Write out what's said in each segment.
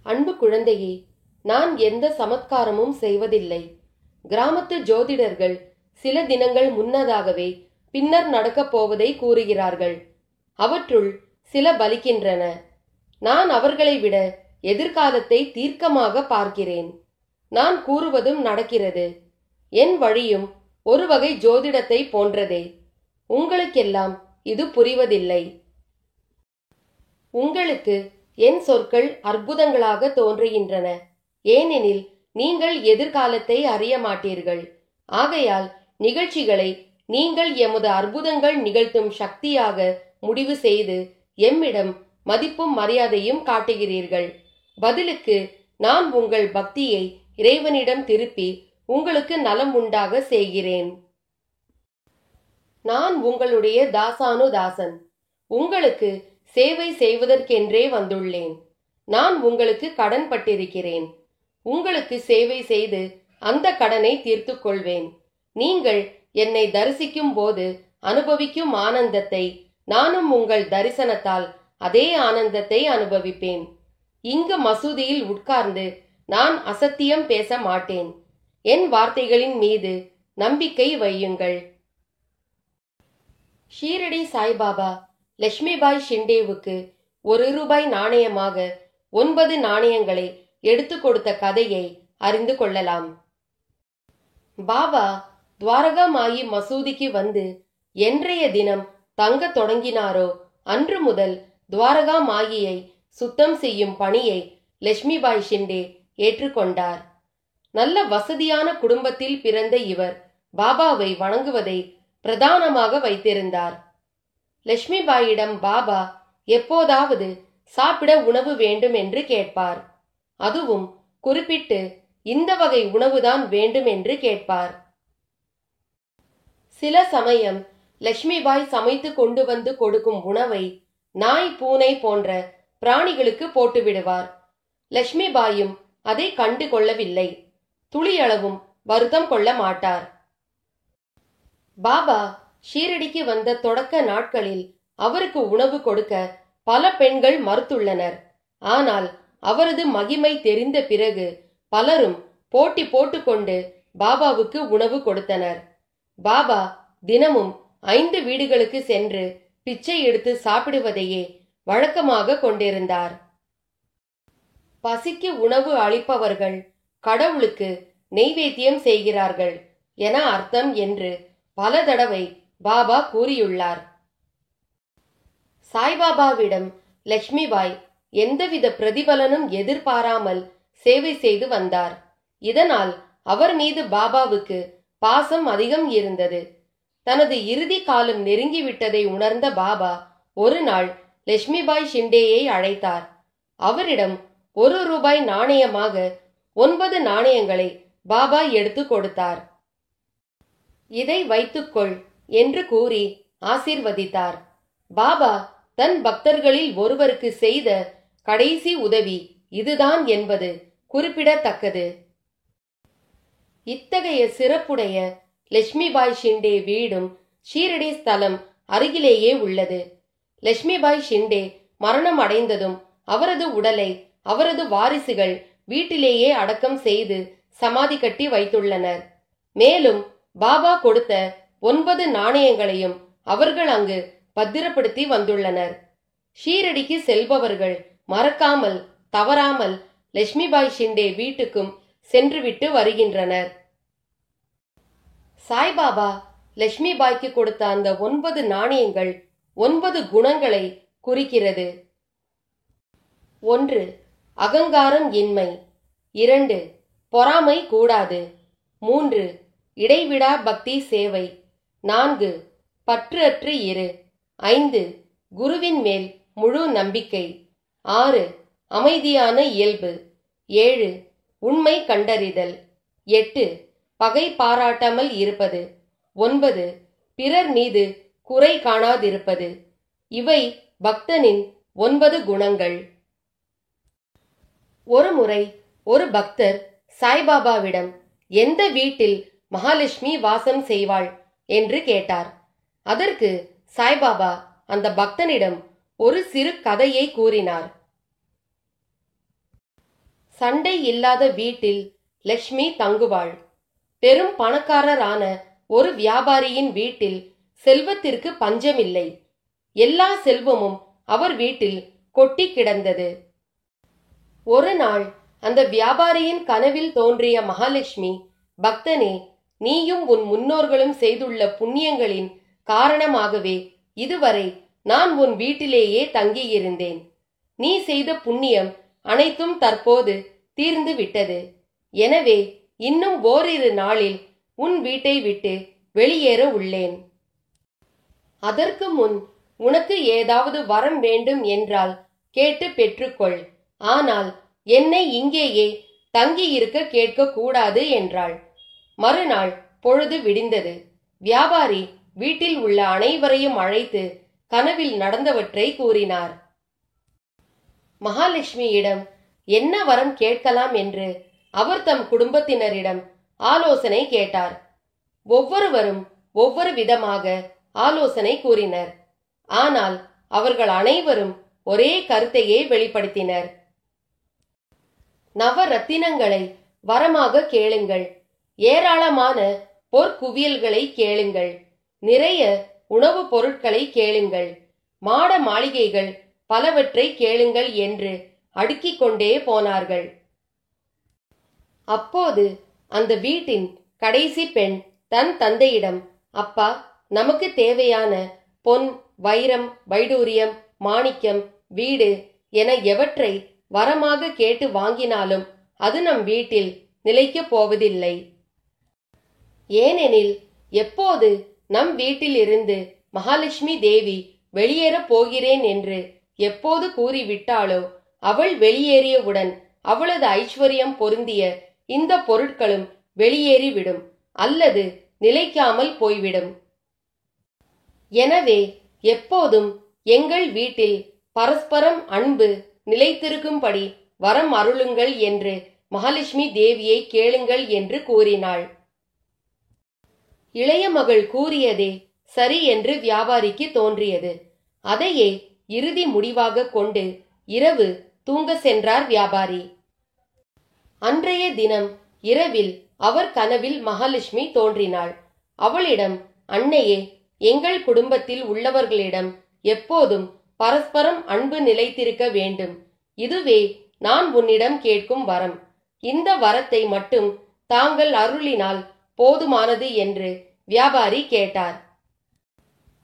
அன்பு குழந்தையே, நான் எந்த சமத்காரமும் செய்வதில்லை. கிராமத்து ஜோதிடர்கள் சில தினங்கள் முன்னதாகவே பின்னர் நடக்கப் போவதை கூறுகிறார்கள். அவற்றுள் சில பலிக்கின்றன. நான் அவர்களை விட எதிர்காலத்தை தீர்க்கமாக பார்க்கிறேன். நான் கூறுவதும் நடக்கிறது. என் வழியும் ஒரு வகை ஜோதிடத்தை போன்றதே. உங்களுக்கெல்லாம் இது புரிவதில்லை. உங்களுக்கு என் சொற்கள் அற்புதங்களாக தோன்றுகின்றன. ஏனெனில் நீங்கள் எதிர்காலத்தை அறிய மாட்டீர்கள். ஆகையால் நிகழ்ச்சிகளை நீங்கள் எமது அற்புதங்கள் நிகழ்த்தும் சக்தியாக முடிவு செய்து எம்மிடம் மதிப்பும் மரியாதையும் காட்டுகிறீர்கள். பதிலுக்கு நான் உங்கள் பக்தியை இறைவனிடம் திருப்பி உங்களுக்கு நலம் உண்டாக செய்கிறேன். நான் உங்களுடைய தாசானுதாசன். உங்களுக்கு சேவை செய்வதற்கென்றே வந்துள்ளேன். நான் உங்களுக்கு கடன் பட்டிருக்கிறேன். உங்களுக்கு சேவை செய்து அந்த கடனை தீர்த்து கொள்வேன். நீங்கள் என்னை தரிசிக்கும் போது அனுபவிக்கும் ஆனந்தத்தை நானும் உங்கள் தரிசனத்தால் அதே ஆனந்தத்தை அனுபவிப்பேன். இங்கு மசூதியில் உட்கார்ந்து நான் அசத்தியம் பேச மாட்டேன். என் வார்த்தைகளின் மீது நம்பிக்கை வையுங்கள். ஷீரடி சாய்பாபா லட்சுமிபாய் ஷிண்டேவுக்கு 1 ரூபாய் நாணயமாக 9 நாணயங்களை எடுத்து கொடுத்த கதையை அறிந்து கொள்ளலாம். பாபா துவாரகா மாயி மசூதிக்கு வந்து என்றைய தினம் தங்க தொடங்கினாரோ அன்று முதல் துவாரகா மாயியை சுத்தம் செய்யும் பணியை லட்சுமிபாய் ஷிண்டே ஏற்றுக்கொண்டார். நல்ல வசதியான குடும்பத்தில் பிறந்த இவர் பாபாவை வணங்குவதை பிரதானமாக வைத்திருந்தார். லட்சுமிபாயிடம் பாபா எப்போதாவது சாப்பிட உணவு வேண்டும் என்று கேட்பார். அதுவும் குறிப்பிட்டு இந்த வகை உணவுதான் வேண்டும் என்று கேட்பார். சில சமயம் லட்சுமிபாய் சமைத்து கொண்டு வந்து கொடுக்கும் உணவை நாய், பூனை போன்ற பிராணிகளுக்கு போட்டு விடுவார். லட்சுமிபாயும் அதை கண்டு கொள்ளவில்லை. துளியளவும் வருத்தம் கொள்ள மாட்டார். பாபா ஷீரடிக்கு வந்த தொடக்க நாட்களில் அவருக்கு உணவு கொடுக்க பல பெண்கள் மறுத்துள்ளனர். ஆனால் அவரது மகிமை தெரிந்த பிறகு பலரும் போட்டி போட்டுக்கொண்டு பாபாவுக்கு உணவு கொடுத்தனர். பாபா தினமும் 5 வீடுகளுக்கு சென்று பிச்சை எடுத்து சாப்பிடுவதையே வழக்கமாக கொண்டிருந்தார். பசிக்கு உணவு அளிப்பவர்கள் கடவுளுக்கு நெய்வேத்தியம் செய்கிறார்கள் என அர்த்தம் என்று பல தடவை பாபா கூறியுள்ளார். சாய்பாபாவிடம் லட்சுமிபாய் எந்தவித பிரதிபலனும் எதிர்பாராமல் சேவை செய்து வந்தார். இதனால் அவர் மீது பாபாவுக்கு பாசம் அதிகம் இருந்தது. தனது இறுதி காலம் நெருங்கிவிட்டதை உணர்ந்த பாபா ஒரு நாள் லட்சுமிபாய் ஷிண்டேயை அழைத்தார். அவரிடம் 1 ரூபாய் நாணயமாக 9 நாணயங்களை பாபா எடுத்து கொடுத்தார். இதை வைத்துக்கொள் என்று கூறி ஆசீர்வதித்தார். பாபா தன் பக்தர்களில் ஒருவருக்கு செய்த கடைசி உதவி இதுதான் என்பது குறிப்பிடத்தக்கது. இத்தகைய சிறப்புடைய லட்சுமிபாய் ஷிண்டே வீடும் ஷீரடி ஸ்தலம் அருகிலேயே உள்ளது. லட்சுமிபாய் ஷிண்டே மரணம் அடைந்ததும் அவரது உடலை அவரது வாரிசுகள் வீட்டிலேயே அடக்கம் செய்து சமாதி கட்டி வைத்துள்ளனர். மேலும் பாபா கொடுத்த 9 நாணயங்களையும் அவர்கள் அங்கு பத்திரப்படுத்தி வந்துள்ளனர். ஷீரடிக்கு செல்பவர்கள் மறக்காமல் தவறாமல் லட்சுமிபாய் ஷிண்டே வீட்டுக்கும் சென்றுவிட்டு வருகின்றனர். சாய்பாபா லட்சுமிபாய்க்கு கொடுத்த அந்த 9 நாணயங்கள் 9 குணங்களை குறிக்கிறது. 1. அகங்காரம் இன்மை. 2. பொறாமை கூடாது. 3. இடைவிடா பக்தி சேவை. 4. பற்று அற்று இரு. 5. குருவின் மேல் முழு நம்பிக்கை. 6. அமைதியான இயல்பு. 7. உண்மை கண்டறிதல். 8. பகை பாராட்டாமல் இருப்பது. 9. பிறர் மீது குறை காணாதிருப்பது. இவை பக்தனின் 9 குணங்கள். ஒருமுறை ஒரு பக்தர் சாய்பாபாவிடம் எந்த வீட்டில் மகாலட்சுமி வாசம் செய்வாள் என்று கேட்டார். அதற்கு சாய்பாபா அந்த பக்தனிடம் ஒரு சிறு கதையை கூறினார். சண்டை இல்லாத வீட்டில் லட்சுமி தங்குவாள். பெரும் பணக்காரரான ஒரு வியாபாரியின் வீட்டில் செல்வத்திற்கு பஞ்சமில்லை. எல்லா செல்வமும் அவர் வீட்டில் கொட்டி கிடந்தது. ஒரு நாள் அந்த வியாபாரியின் கனவில் தோன்றிய மகாலட்சுமி, பக்தனே, நீயும் உன் முன்னோர்களும் செய்துள்ள புண்ணியங்களின் காரணமாகவே இதுவரை நான் உன் வீட்டிலேயே தங்கியிருந்தேன். நீ செய்த புண்ணியம் அனைத்தும் தற்போது தீர்ந்து விட்டது. எனவே இன்னும் ஓரிரு நாளில் உன் வீட்டை விட்டு வெளியேற உள்ளேன். அதற்கு முன் உனக்கு ஏதாவது வரம் வேண்டும் என்றால் கேட்டு பெற்றுக்கொள். ஆனால் என்னை இங்கேயே தங்கியிருக்க கேட்க கூடாது என்றாள். மறுநாள் பொழுது விடிந்தது. வியாபாரி வீட்டில் உள்ள அனைவரையும் அழைத்து கனவில் நடந்தவற்றை கூறினார். மகாலட்சுமியிடம் என்ன வரம் கேட்கலாம் என்று அவர் தம் குடும்பத்தினரிடம் ஆலோசனை கேட்டார். ஒவ்வொருவரும் ஒவ்வொரு விதமாக ஆலோசனை கூறினர். ஆனால் அவர்கள் அனைவரும் ஒரே கருத்தையே வெளிப்படுத்தினர். நவரத்தினங்களை வரமாக கேளுங்கள், ஏராளமான பொற்குவியல்களை கேளுங்கள், நிறைய உணவுப் பொருட்களை கேளுங்கள், மாட மாளிகைகள் பலவற்றை கேளுங்கள் என்று அடுக்கிக் கொண்டே போனார்கள். அப்போது அந்த வீட்டின் கடைசி பெண் தன் தந்தையிடம், அப்பா, நமக்கு தேவையான பொன், வைரம், வைடூரியம், மாணிக்கம், வீடு என எவற்றை வரமாக கேட்டு வாங்கினாலும் அது நம் வீட்டில் நிலைக்கப் போவதில்லை. ஏனெனில் எப்போது நம் வீட்டில் இருந்து மகாலட்சுமி தேவி வெளியேறப் போகிறேன் என்று எப்போது கூறிவிட்டாளோ அவள் வெளியேறியவுடன் அவளது ஐஸ்வர்யம் பொருந்திய இந்த பொருட்களும் வெளியேறிவிடும் அல்லது நிலைக்காமல் போய்விடும். எனவே எப்போதும் எங்கள் வீட்டில் பரஸ்பரம் அன்பு நிலைத்திருக்கும்படி வரம் அருளுங்கள் என்று மகாலட்சுமி தேவியை கேளுங்கள் என்று கூறினாள். இளைய மகள் கூறியதே சரி என்று வியாபாரிக்கு தோன்றியது. அதையே இறுதி முடிவாக கொண்டு இரவு தூங்க சென்றார் வியாபாரி. அன்றைய தினம் இரவில் அவர் கனவில் மகாலட்சுமி தோன்றினாள். அவளிடம், அன்னையே, எங்கள் குடும்பத்தில் உள்ளவர்களிடம் எப்போதும் பரஸ்பரம் அன்பு நிலைத்திருக்க வேண்டும். இதுவே நான் உன்னிடம் கேட்கும் வரம். இந்த வரத்தை மட்டும் தாங்கள் அருளினால் போதுமானது என்று வியாபாரி கேட்டார்.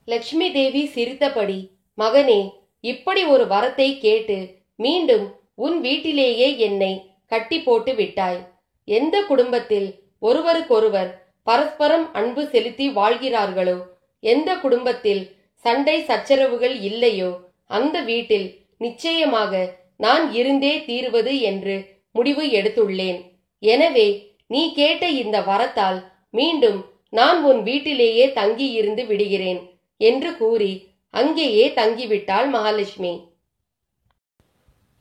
லட்சுமி தேவி சிரித்தபடி, மகனே, இப்படி ஒரு வரத்தை கேட்டு மீண்டும் உன் வீட்டிலேயே என்னை கட்டி போட்டு விட்டாய். எந்த குடும்பத்தில் ஒருவருக்கொருவர் பரஸ்பரம் அன்பு செலுத்தி வாழ்கிறார்களோ, எந்த குடும்பத்தில் சண்டை சச்சரவுகள் இல்லையோ, அந்த வீட்டில் நிச்சயமாக நான் இருந்தே தீருவது என்று முடிவு எடுத்துள்ளேன். எனவே நீ கேட்ட இந்த வரத்தால் மீண்டும் நான் உன் வீட்டிலேயே தங்கி இருந்து விடுகிறேன் என்று கூறி அங்கேயே தங்கிவிட்டாள் மகாலட்சுமி.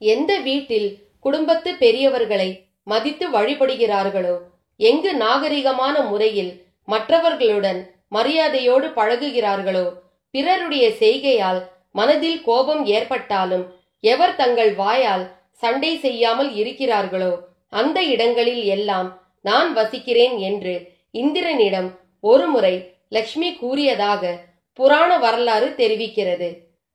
எந்த வீட்டில் குடும்பத்து பெரியவர்களை மதித்து வழிபடுகிறார்களோ, எங்கு நாகரிகமான முறையில் மற்றவர்களுடன் மரியாதையோடு பழகுகிறார்களோ, பிறருடைய செய்கையால் மனதில் கோபம் ஏற்பட்டாலும் எவர் தங்கள் வாயால் சண்டை செய்யாமல் இருக்கிறார்களோ, அந்த இடங்களில் எல்லாம் நான் வசிக்கிறேன் என்று இந்திரனிடம் ஒருமுறை லட்சுமி கூறியதாக புராண வரலாறு தெரிவிக்கிறது.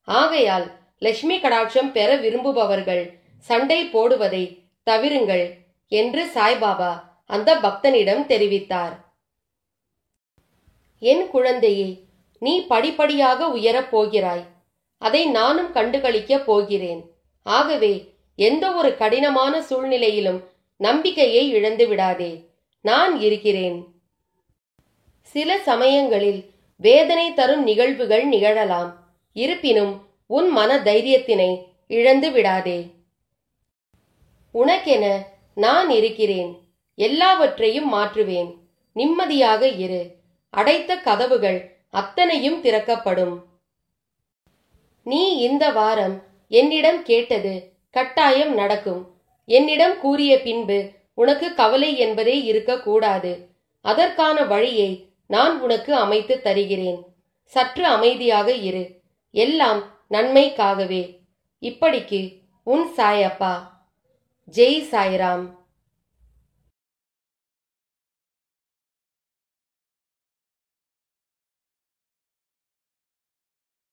ஆகையால் லட்சுமி கடாட்சம் பெற விரும்புபவர்கள் சண்டை போடுவதை தவிருங்கள் என்று சாய்பாபா அந்த பக்தனிடம் தெரிவித்தார். என் குழந்தையே, நீ படிப்படியாக உயரப் போகிறாய். அதை நானும் கண்டுகளிக்கப் போகிறேன். ஆகவே எந்த ஒரு கடினமான சூழ்நிலையிலும் நம்பிக்கையை இழந்து விடாதே. நான் இருக்கிறேன். சில சமயங்களில் வேதனை தரும் நிகழ்வுகள் நிகழலாம். இருப்பினும் உன் மன தைரியத்தினை இழந்து விடாதே. உனக்கென நான் இருக்கிறேன். எல்லாவற்றையும் மாற்றுவேன். நிம்மதியாக இரு. அடைத்த கதவுகள் அத்தனையும் திறக்கப்படும். நீ இந்த வாரம் என்னிடம் கேட்டது கட்டாயம் நடக்கும். என்னிடம் கூறிய பின்பு உனக்கு கவலை என்பதே இருக்கக்கூடாது. அதற்கான வழியை நான் உனக்கு அமைத்து தருகிறேன். சற்று அமைதியாக இரு. எல்லாம் நன்மைக்காகவே. இப்படிக்கு உன் சாயப்பா. ஜெய் சாய்ராம்.